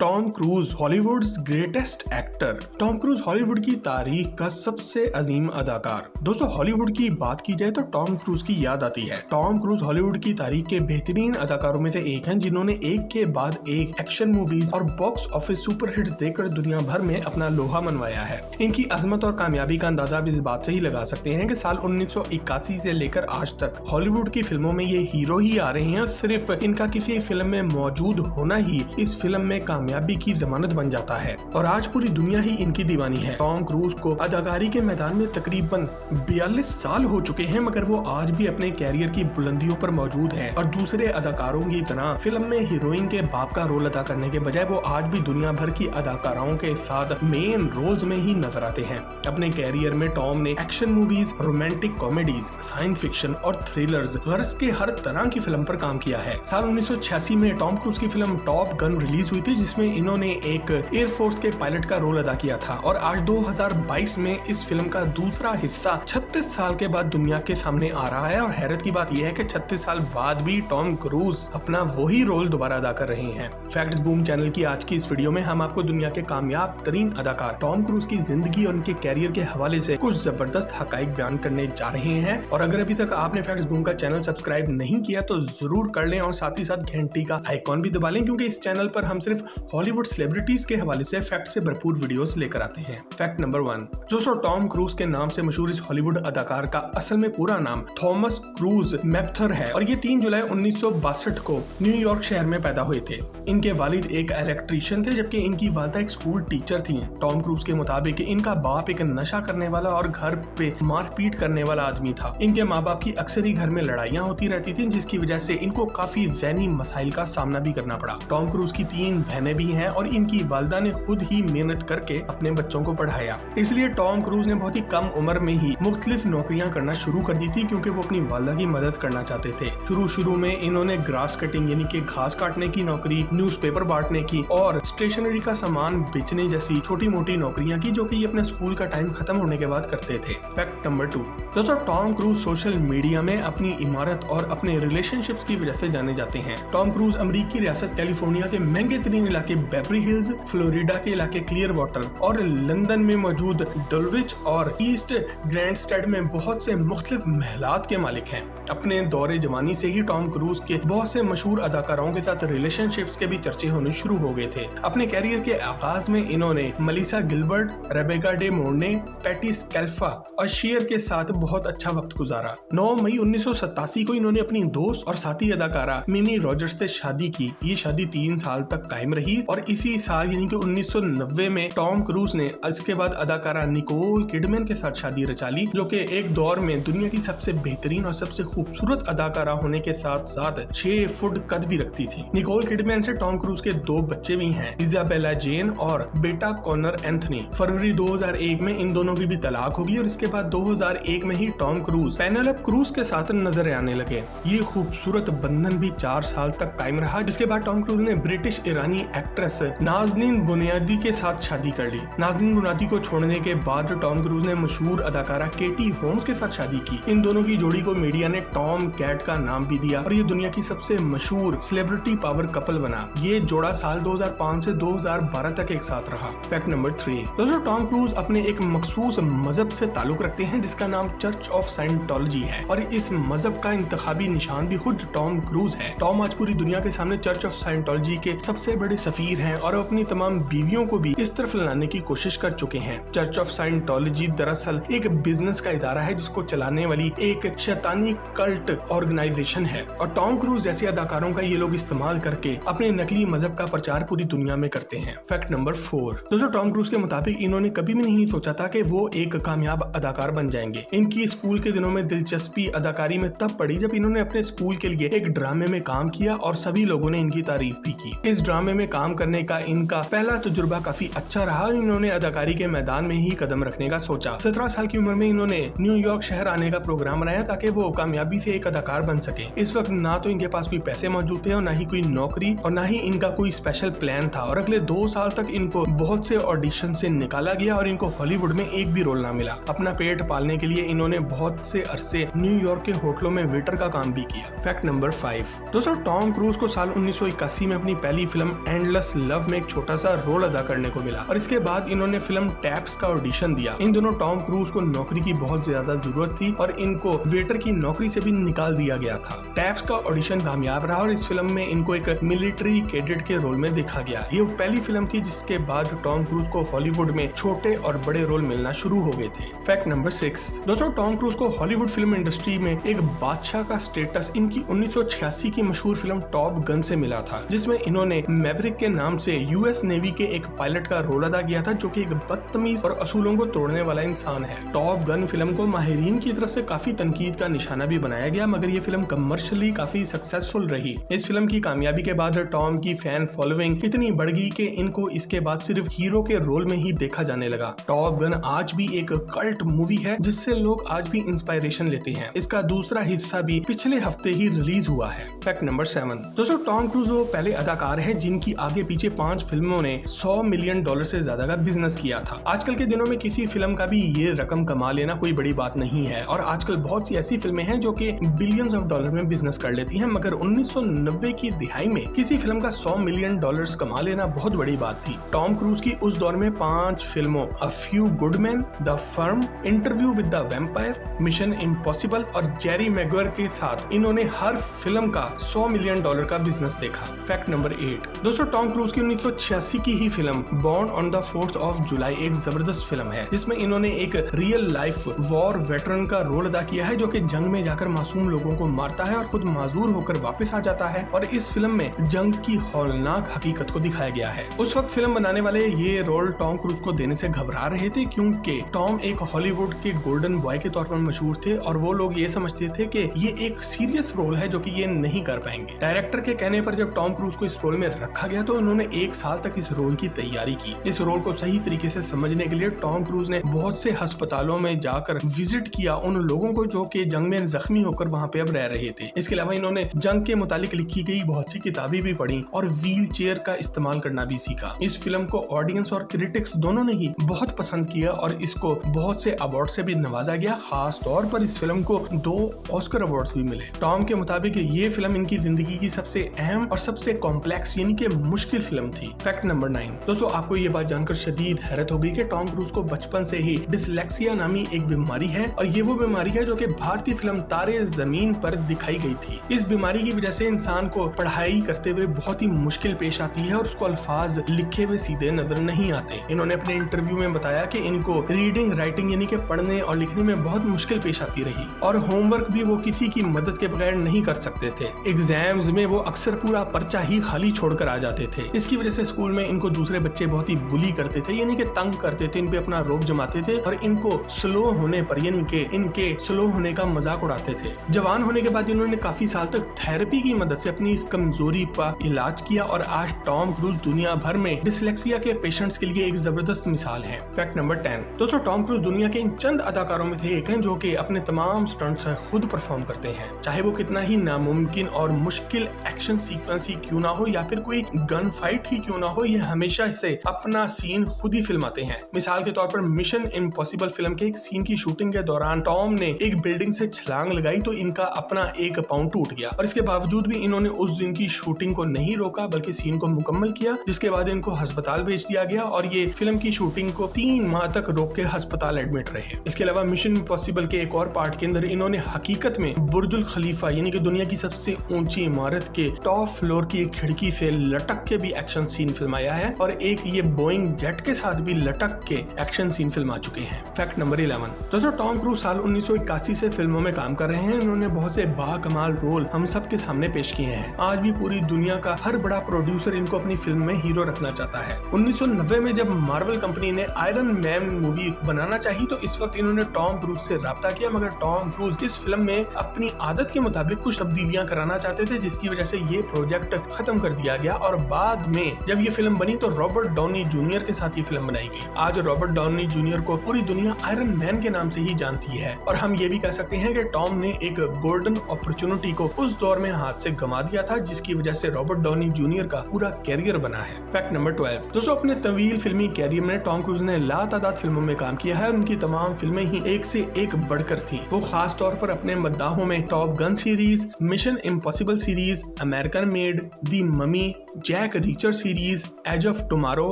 Tom cruise Hollywoods greatest actor. Tom cruise Hollywood की तारीख का सबसे अजीम अदाकार। दोस्तों, हॉलीवुड की बात की जाए तो टॉम क्रूज की याद आती है। टॉम क्रूज हॉलीवुड की तारीख के बेहतरीन अदाकारों में से एक हैं, जिन्होंने एक के बाद एक एक्शन मूवीज और बॉक्स ऑफिस सुपर हिट्स देकर दुनिया भर में अपना लोहा मनवाया है। इनकी अजमत और कामयाबी का अंदाजा आप इस बात से ही लगा सकते हैं कि साल 1981 से लेकर आज तक हॉलीवुड की फिल्मों में ये हीरो ही आ रहे हैं। सिर्फ इनका किसी फिल्म में मौजूद होना ही इस फिल्म में कामयाबी की जमानत बन जाता है और आज पूरी दुनिया ही इनकी दीवानी है। टॉम क्रूज को अदाकारी के मैदान में तकरीबन 42 साल हो चुके हैं, मगर वो आज भी अपने कैरियर की बुलंदियों पर मौजूद हैं और दूसरे अदाकारों की तरह फिल्म में हीरोइन के बाप का रोल अदा करने के बजाय वो आज भी दुनिया भर की अदाकाराओं के साथ मेन रोल्स में ही नजर आते हैं। अपने कैरियर में टॉम ने action movies, romantic comedies, science fiction और थ्रिलर्स, गर्ल्स के हर तरह की फिल्म पर काम किया है। साल 1986 में टॉम क्रूज की फिल्म टॉप गन रिलीज हुई थी, जिसमें इन्होंने एक एयरफोर्स के पायलट का रोल अदा किया था और आज 2022 में इस फिल्म का दूसरा हिस्सा 36 साल के बाद दुनिया के सामने आ रहा है। और हैरत की बात यह है कि 36 साल बाद भी टॉम क्रूज अपना वही रोल दोबारा अदा कर रहे हैं। फैक्ट्स बूम चैनल की आज की इस वीडियो में हम आपको दुनिया के कामयाब तरीन अदाकार टॉम क्रूज की जिंदगी और उनके कैरियर के हवाले से कुछ जबरदस्त हकाइक बयान करने जा रहे हैं। और अगर अभी तक आपने फैक्ट्स बूम का चैनल सब्सक्राइब नहीं किया तो जरूर कर लें और साथ ही साथ घंटी का आइकॉन भी दबा लें, क्योंकि इस चैनल पर हम सिर्फ हॉलीवुड सेलिब्रिटीज के हवाले से फैक्ट से भरपूर वीडियोस लेकर आते हैं। फैक्ट नंबर 1, दोस्तों, टॉम क्रूज के नाम से मशहूर इस हॉलीवुड अदाकार का असल में पूरा नाम थॉमस क्रूज मैप्थर है और ये 3 जुलाई 1962 को न्यूयॉर्क शहर में पैदा हुए थे। इनके वालिद एक इलेक्ट्रीशियन थे, जबकि इनकी वालिदा एक स्कूल टीचर थी। टॉम क्रूज के मुताबिक इनका बाप एक नशा करने वाला और घर पे मारपीट करने वाला आदमी था। इनके माँ बाप की अक्सर ही घर में लड़ाइयाँ होती रहती थी, जिसकी वजह से इनको काफी ज़हनी मसाइल का सामना भी करना पड़ा। टॉम क्रूज की 3 बहनें भी हैं और इनकी वालिदा ने खुद ही मेहनत करके अपने बच्चों को पढ़ाया। इसलिए टॉम क्रूज ने बहुत ही कम उम्र में ही मुख्तलिफ नौकरियां करना शुरू कर दी थी, क्योंकि वो अपनी वालिदा की मदद करना चाहते थे। शुरू में इन्होंने ग्रास कटिंग यानी कि घास काटने की नौकरी, न्यूज़पेपर बांटने की और स्टेशनरी का सामान बेचने जैसी छोटी मोटी नौकरियां की, जो कि ये अपने स्कूल का टाइम खत्म होने के बाद करते थे। फैक्ट नंबर 2, दोस्तों, टॉम क्रूज सोशल मीडिया में अपनी इमारत और अपने रिलेशनशिप्स की वजह से जाने जाते हैं। टॉम क्रूज अमेरिकी रियासत कैलिफोर्निया के महंगे तरीन इलाके बेवरी हिल्स, फ्लोरिडा के इलाके क्लियर वाटर और लंदन में मौजूद डुल्विच और ईस्ट ग्रैंडस्टेड में बहुत से मुख्तलिफ महलात के मालिक हैं। अपने दौरे जवानी से ही टॉम क्रूज के बहुत से मशहूर अदाकारों के साथ रिलेशनशिप्स के भी चर्चे होने शुरू हो गए थे। अपने कैरियर के आगाज में इन्होंने Melissa Gilbert, Rebecca De Mornay, Patty Scialfa और शेयर के साथ बहुत अच्छा वक्त गुजारा। 9 मई 1987 को इन्होंने अपनी दोस्त और साथी अदाकारा मिमी रॉजर्स से शादी की। ये शादी 3 साल तक कायम रही और इसी साल यानी कि 1990 में टॉम क्रूज ने इसके बाद अदाकारा निकोल किडमैन के साथ शादी रचा ली, जो कि एक दौर में दुनिया की सबसे बेहतरीन और सबसे खूबसूरत अदाकारा होने के साथ साथ 6 फुट कद भी रखती थी। निकोल किडमैन से टॉम क्रूज के 2 बच्चे भी हैं, इजाबेला जेन और बेटा कॉनर एंथनी। फरवरी 2001 में इन दोनों की भी तलाक होगी और इसके बाद 2001 में ही टॉम क्रूज पेनेलोप क्रूज के साथ नजर आने लगे। ये खूबसूरत बंधन भी 4 साल तक कायम रहा, जिसके बाद टॉम क्रूज ने ब्रिटिश ईरानी एक्ट्रेस नाज़नीन बुनियादी के साथ शादी कर ली। नाज़नीन बुनियादी को छोड़ने के बाद टॉम क्रूज ने मशहूर अदाकारा केटी होम्स के साथ शादी की। इन दोनों की जोड़ी को मीडिया ने टॉम कैट का नाम भी दिया और ये दुनिया की सबसे मशहूर सेलिब्रिटी पावर कपल बना। ये जोड़ा साल 2005 से 2012 तक एक साथ रहा। फैक्ट नंबर 3, दोस्तों, टॉम क्रूज अपने एक मखसूस मजहब से ताल्लुक रखते हैं, जिसका नाम चर्च ऑफ साइंटोलॉजी है और इस मजहब का इंतखाबी निशान भी खुद टॉम क्रूज है। टॉम आज पूरी दुनिया के सामने चर्च ऑफ साइंटोलॉजी के सबसे बड़े सफीर हैं और अपनी तमाम बीवियों को भी इस तरफ लाने की कोशिश कर चुके हैं। चर्च ऑफ साइंटोलॉजी दरअसल एक बिजनेस का इदारा है, जिसको चलाने वाली एक शैतानी कल्ट ऑर्गेनाइजेशन है और टॉम क्रूज जैसे अदाकारों का ये लोग इस्तेमाल करके अपने नकली मजहब का प्रचार पूरी दुनिया में करते हैं। फैक्ट नंबर 4, दोस्तों, टॉम क्रूज के मुताबिक इन्होंने कभी भी नहीं सोचा था कि वो एक कामयाब अदाकार बन जाएंगे। इनकी स्कूल के दिनों में दिलचस्पी अदाकारी में तब पड़ी जब इन्होंने अपने स्कूल के लिए एक ड्रामे में काम किया और सभी लोगों ने इनकी तारीफ भी की। इस ड्रामे में काम करने का इनका पहला तजुर्बा काफी अच्छा रहा और इन्होंने अदाकारी के मैदान में ही कदम रखने का सोचा। 17 साल की उम्र में इन्होंने न्यूयॉर्क शहर आने का प्रोग्राम बनाया ताकि वो कामयाबी से एक अदाकार बन सके। इस वक्त ना तो इनके पास कोई पैसे मौजूद थे और ना ही कोई नौकरी और ना ही इनका कोई स्पेशल प्लान था और अगले 2 साल तक इनको बहुत से ऑडिशन से निकाला गया और इनको हॉलीवुड में एक भी रोल ना मिला। अपना पेट पालने के लिए इन्होंने बहुत से अरसे न्यूयॉर्क के होटलों में वेटर का काम भी किया। फैक्ट नंबर 5, दोस्तों, टॉम क्रूज को साल 1981 में अपनी पहली फिल्म एंडलेस प्लस लव में एक छोटा सा रोल अदा करने को मिला और इसके बाद इन्होंने फिल्म टैप्स का ऑडिशन दिया। इन दोनों टॉम क्रूज को नौकरी की बहुत ज्यादा जरूरत थी और इनको वेटर की नौकरी से भी निकाल दिया गया था। टैप्स का ऑडिशन कामयाब रहा और इस फिल्म में इनको एक मिलिट्री कैडेट के रोल में देखा गया। ये पहली फिल्म थी जिसके बाद टॉम क्रूज को हॉलीवुड में छोटे और बड़े रोल मिलना शुरू हो गए थे। Fact number 6। दोस्तों, टॉम क्रूज को हॉलीवुड फिल्म इंडस्ट्री में एक बादशाह का स्टेटस इनकी 1986 की मशहूर फिल्म टॉप गन से मिला था, जिसमें इन्होंने मैवरिक के नाम से यूएस नेवी के एक पायलट का रोल अदा किया था जो कि एक बदतमीज और असूलों को तोड़ने वाला इंसान है। टॉप गन फिल्म को माहिरीन की तरफ से काफी तनकीद का निशाना भी बनाया गया, मगर ये फिल्म कमर्शियली काफी सक्सेसफुल रही। इस फिल्म की कामयाबी के बाद टॉम की फैन फॉलोइंग इतनी बढ़ गई कि इनको इसके बाद सिर्फ हीरो के रोल में ही देखा जाने लगा। टॉप गन आज भी एक कल्ट मूवी है जिससे लोग आज भी इंस्पायरेशन लेते हैं। इसका दूसरा हिस्सा भी पिछले हफ्ते ही रिलीज हुआ है। Fact number 7। दोस्तों, टॉम क्रूज वो पहले अदाकार हैं जिनकी आगे पीछे 5 फिल्मों ने $100 मिलियन से ज्यादा का बिजनेस किया था। आजकल के दिनों में किसी फिल्म का भी ये रकम कमा लेना कोई बड़ी बात नहीं है और आजकल बहुत सी ऐसी फिल्में हैं जो कि बिलियंस ऑफ डॉलर में बिजनेस कर लेती हैं, मगर 1990 की दिहाई में किसी फिल्म का $100 मिलियन कमा लेना बहुत बड़ी बात थी। टॉम क्रूज की उस दौर में 5 फिल्मों a few good man, the firm, interview with the vampire, mission impossible और जेरी मैगवायर के साथ इन्होंने हर फिल्म का $100 मिलियन का बिजनेस देखा। Fact number 8। दोस्तों, टॉम क्रूज की 1986 की ही film born on the 4th of July एक जबरदस्त फिल्म है जिसमें इन्होंने एक रियल लाइफ वॉर वेटरन का रोल अदा किया है जो कि जंग में जाकर मासूम लोगों को मारता है और खुद माजूर होकर वापस आ जाता है और इस फिल्म में जंग की हौलनाक हकीकत को दिखाया गया है। उस वक्त फिल्म बनाने वाले ये रोल टॉम क्रूज को देने से घबरा रहे थे क्योंकि टॉम एक हॉलीवुड के गोल्डन बॉय के तौर पर मशहूर थे और वो लोग ये समझते थे कि ये एक सीरियस रोल है जो कि ये नहीं कर पाएंगे। डायरेक्टर के कहने पर जब टॉम क्रूज को इस रोल में रखा गया तो उन्होंने 1 साल तक इस रोल की तैयारी की। इस रोल को सही तरीके से समझने के लिए टॉम क्रूज ने बहुत से अस्पतालों में जाकर विजिट किया उन लोगों को जो कि जंग में जख्मी होकर वहां पे अब रह रहे थे। इसके अलावा इन्होंने जंग के मुतालिक लिखी गई बहुत सी किताबें भी पढ़ी और व्हील चेयर का इस्तेमाल करना भी सीखा। इस फिल्म को ऑडियंस और क्रिटिक्स दोनों ने ही बहुत पसंद किया और इसको बहुत से अवार्ड से भी नवाजा गया। खास तौर पर इस फिल्म को 2 ऑस्कर अवार्ड्स भी मिले। टॉम के मुताबिक ये फिल्म इनकी जिंदगी की सबसे अहम और सबसे कॉम्प्लेक्स यानी कि मुश्किल फिल्म थी। Fact number 9। दोस्तों, आपको ये बात जानकर शदीद हैरत होगी कि टॉम क्रूज को बचपन से ही डिसलेक्सिया नामी एक बीमारी है और ये वो बीमारी है जो कि भारतीय फिल्म तारे जमीन पर दिखाई गई थी। इस बीमारी की वजह से इंसान को पढ़ाई करते हुए बहुत ही मुश्किल पेश आती है और उसको अल्फाज लिखे हुए सीधे नजर नहीं आते। इन्होंने अपने इंटरव्यू में बताया कि इनको रीडिंग राइटिंग यानी कि पढ़ने और लिखने में बहुत मुश्किल पेश आती रही और होमवर्क भी वो किसी की मदद के बगैर नहीं कर सकते थे। एग्जाम्स में वो अक्सर पूरा पर्चा ही खाली छोड़कर आ जाते थे। इसकी वजह से स्कूल में इनको दूसरे बच्चे बहुत ही बुली करते थे यानी कि तंग करते थे, इन पे अपना रोब जमाते थे और इनको स्लो होने पर यानी कि इनके स्लो होने का मजाक उड़ाते थे। जवान होने के बाद इन्होंने काफी साल तक थेरेपी की मदद से अपनी इस कमजोरी का इलाज किया और आज टॉम क्रूज दुनिया भर में डिसलेक्सिया के पेशेंट्स के लिए एक जबरदस्त मिसाल है। Fact number 10। दोस्तों, टॉम क्रूज दुनिया के इन चंद अदाकारों में से एक हैं जो कि अपने तमाम स्टंट्स खुद परफॉर्म करते हैं, चाहे वो कितना ही नामुमकिन और मुश्किल एक्शन सीक्वेंस ही क्यों ना हो या फिर कोई गन फाइट ही क्यों ना हो, ये हमेशा से अपना सीन खुद ही फिल्माते हैं। मिसाल के तौर पर मिशन इम्पॉसिबल फिल्म के एक सीन की शूटिंग के दौरान टॉम ने एक बिल्डिंग से छलांग लगाई तो इनका अपना एक पाँव टूट गया और इसके बावजूद भी इन्होंने उस दिन की शूटिंग को नहीं रोका बल्कि सीन को मुकम्मल किया, जिसके बाद इनको अस्पताल भेज दिया गया और ये फिल्म की शूटिंग को 3 माह तक रोक के अस्पताल एडमिट रहे। इसके अलावा मिशन इम्पॉसिबल के एक और पार्ट के अंदर इन्होंने हकीकत में बुर्जुल खलीफा यानी कि दुनिया की सबसे ऊंची इमारत के टॉप फ्लोर की एक खिड़की से लटक के भी एक्शन सीन फिल्माया है और एक ये बोइंग जेट के साथ भी लटक के एक्शन सीन फिल्मा चुके हैं। Fact number 11। दोस्तों, टॉम क्रूज साल 1981 से फिल्मों में काम कर रहे हैं। इन्होंने बहुत से बाकमाल रोल हम सब के सामने पेश किए हैं। आज भी पूरी दुनिया का हर बड़ा प्रोड्यूसर इनको अपनी फिल्म में हीरो रखना चाहता है। 1990 में जब मार्वल कंपनी ने आयरन मैन मूवी बनाना चाहिए तो इस वक्त इन्होंने टॉम क्रूज से राब्ता किया, मगर टॉम क्रूज इस फिल्म में अपनी आदत के मुताबिक कुछ तब्दीलियां कराना चाहते थे, जिसकी वजह से ये प्रोजेक्ट खत्म कर दिया गया और बाद में जब ये फिल्म बनी तो रॉबर्ट डाउनी जूनियर के साथ ये फिल्म बनाई गई। आज रॉबर्ट डाउनी जूनियर को पूरी दुनिया आयरन मैन के नाम से ही जानती है और हम ये भी कह सकते हैं कि टॉम ने एक गोल्डन अपॉर्चुनिटी को उस दौर में हाथ से गंवा दिया था, जिसकी वजह से रॉबर्ट डाउनी जूनियर का पूरा कैरियर बना है। Fact number 12। दोस्तों, अपने तवील फिल्मी कैरियर में टॉम क्रूज ने लातादाद फिल्मों में काम किया है। उनकी तमाम फिल्में ही एक से एक बढ़कर थी। वो खास तौर पर अपने मद्दाहों में Top Gun series, Mission Impossible series, American Made, the Mummy, Jack Reacher series, Edge of Tomorrow,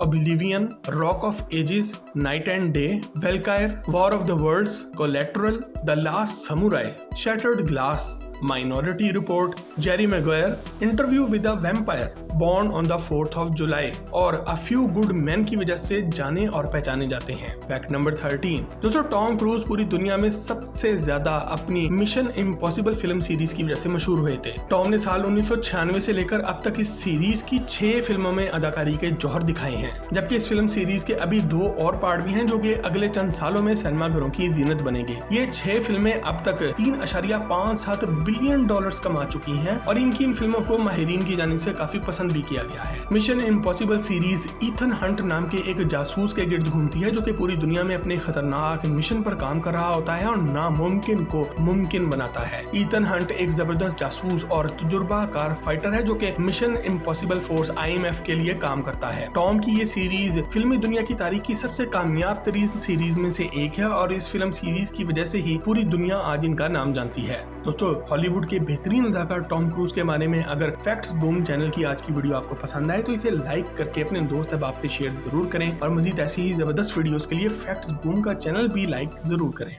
Oblivion, Rock of Ages, Knight and Day, Valkyrie, War of the Worlds, Collateral, the Last Samurai, Shattered Glass, Minority Report, Jerry Maguire, Interview with a Vampire, born on the 4th of July और a few good man की वजह से जाने और पहचाने जाते हैं। Fact number 13, दोस्तों टॉम क्रूज पूरी दुनिया में सबसे ज्यादा अपनी मिशन इम्पॉसिबल फिल्म सीरीज की वजह से मशहूर हुए थे। टॉम ने साल 1996 से लेकर अब तक इस सीरीज की 6 फिल्मों में अदाकारी के जौहर दिखाए हैं, जबकि इस फिल्म सीरीज के अभी 2 और पार्ट भी हैं जो कि अगले चंद सालों में सिनेमाघरों की जीनत बनेंगे। ये 6 फिल्में अब तक $3.57 बिलियन कमा चुकी हैं और इनकी इन फिल्मों को माहिरीन की जानिब से काफी पसंद भी किया गया है। Mission Impossible series Ethan Hunt नाम के एक जासूस के गिर्द घूमती है जो कि पूरी दुनिया में अपने खतरनाक मिशन पर काम कर रहा होता है और नामुमकिन को मुमकिन बनाता है। ईथन हंट एक जबरदस्त जासूस और तजुर्बाकार फाइटर है जो कि मिशन इम्पॉसिबल फोर्स IMF के लिए काम करता है। टॉम की ये सीरीज फिल्मी दुनिया की तारीख की सबसे कामयाब तरीन सीरीज में से एक है और इस फिल्म सीरीज की वजह से ही पूरी दुनिया आज इनका नाम जानती है। दोस्तों हॉलीवुड के बेहतरीन अदाकार टॉम क्रूज के बारे में अगर फैक्ट्स बूम चैनल की आज की वीडियो आपको पसंद आए तो इसे लाइक करके अपने दोस्त अहबाब से शेयर जरूर करें और मजीद ऐसी ही जबरदस्त वीडियोस के लिए फैक्ट्स बूम का चैनल भी लाइक जरूर करें।